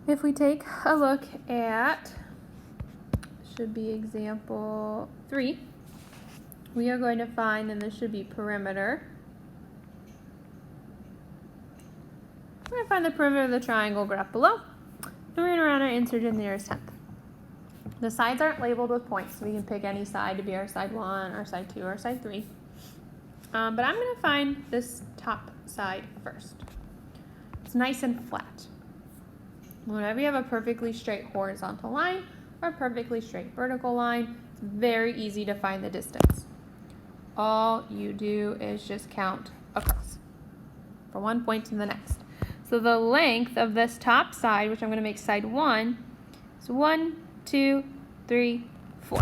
If we take a look at, should be example 3, we are going to find, and this should be perimeter. We're going to find the perimeter of the triangle graph below, and we're going to round our answer to the nearest tenth. The sides aren't labeled with points, so we can pick any side to be our side 1, our side 2, or side 3. But I'm going to find this top side first. It's nice and flat. Whenever you have a perfectly straight horizontal line or a perfectly straight vertical line, it's very easy to find the distance. All you do is just count across from one point to the next. So the length of this top side, which I'm going to make side 1, is 1, 2, 3, 4.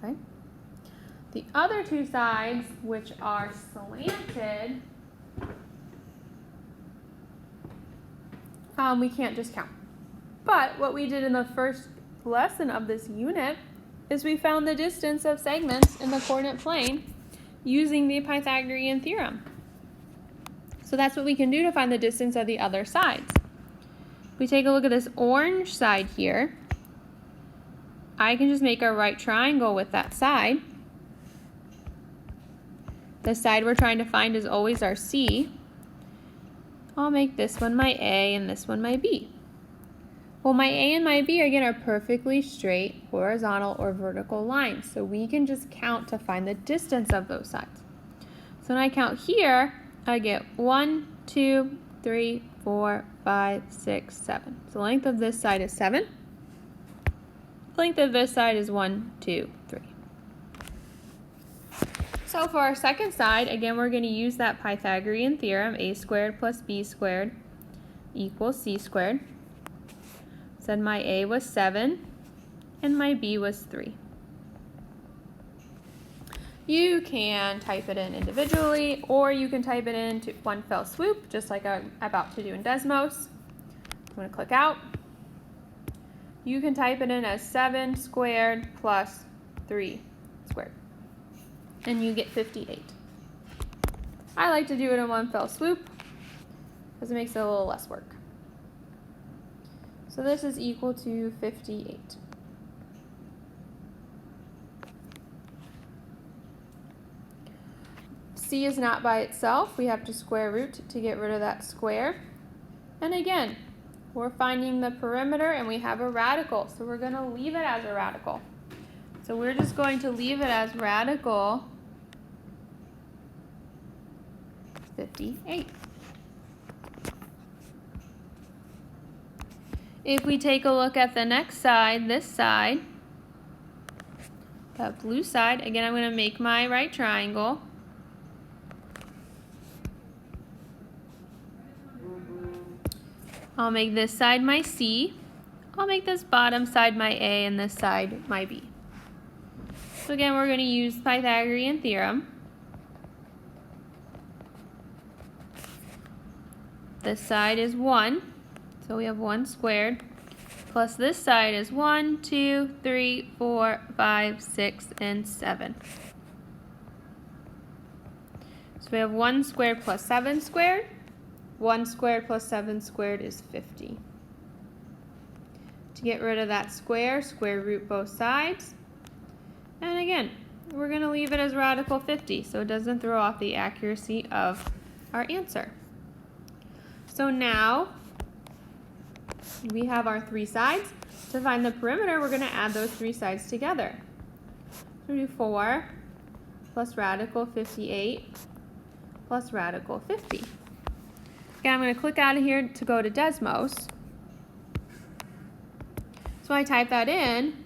Okay. The other two sides, which are slanted, we can't just count. But what we did in the first lesson of this unit is we found the distance of segments in the coordinate plane using the Pythagorean theorem. So that's what we can do to find the distance of the other sides. If we take a look at this orange side here, I can just make a right triangle with that side. The side we're trying to find is always our C. I'll make this one my A and this one my B. Well, my A and my B, again, are perfectly straight horizontal or vertical lines, so we can just count to find the distance of those sides. So when I count here, I get 1, 2, 3, 4, 5, 6, 7. So the length of this side is 7. The length of this side is 1, 2, 3. So for our second side, again, we're going to use that Pythagorean theorem, a squared plus b squared equals c squared. Said my A was 7 and my B was 3. You can type it in individually, or you can type it in to one fell swoop, just like I'm about to do in Desmos. I'm going to click out. You can type it in as 7 squared plus 3 squared, and you get 58. I like to do it in one fell swoop because it makes it a little less work. So this is equal to 58. C is not by itself. We have to square root to get rid of that square. And again, we're finding the perimeter and we have a radical, so we're going to leave it as a radical. So we're just going to leave it as radical 58. If we take a look at the next side, this side, the blue side, again, I'm going to make my right triangle. I'll make this side my C. I'll make this bottom side my A and this side my B. So again, we're going to use Pythagorean theorem. This side is 1, so we have 1 squared, plus this side is 1, 2, 3, 4, 5, 6, and 7. So we have 1 squared plus 7 squared. 1 squared plus 7 squared is 50. To get rid of that square, square root both sides. And again, we're going to leave it as radical 50 so it doesn't throw off the accuracy of our answer. So now we have our 3 sides. To find the perimeter, we're going to add those 3 sides together. So we do 4 plus radical 58 plus radical 50. Again, I'm going to click out of here to go to Desmos. So I type that in.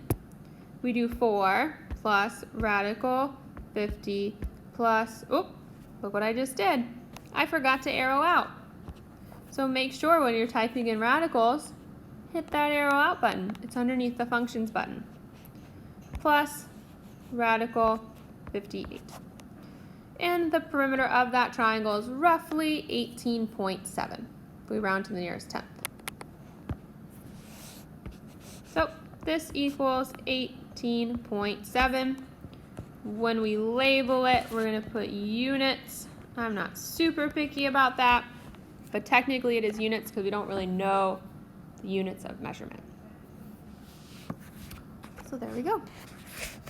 We do 4 plus radical 50 plus, look what I just did. I forgot to arrow out. So make sure when you're typing in radicals, hit that arrow out button. It's underneath the functions button. Plus radical 58. And the perimeter of that triangle is roughly 18.7 if we round to the nearest tenth. So this equals 18.7. When we label it, we're going to put units. I'm not super picky about that. But technically it is units because we don't really know the units of measurement. So there we go.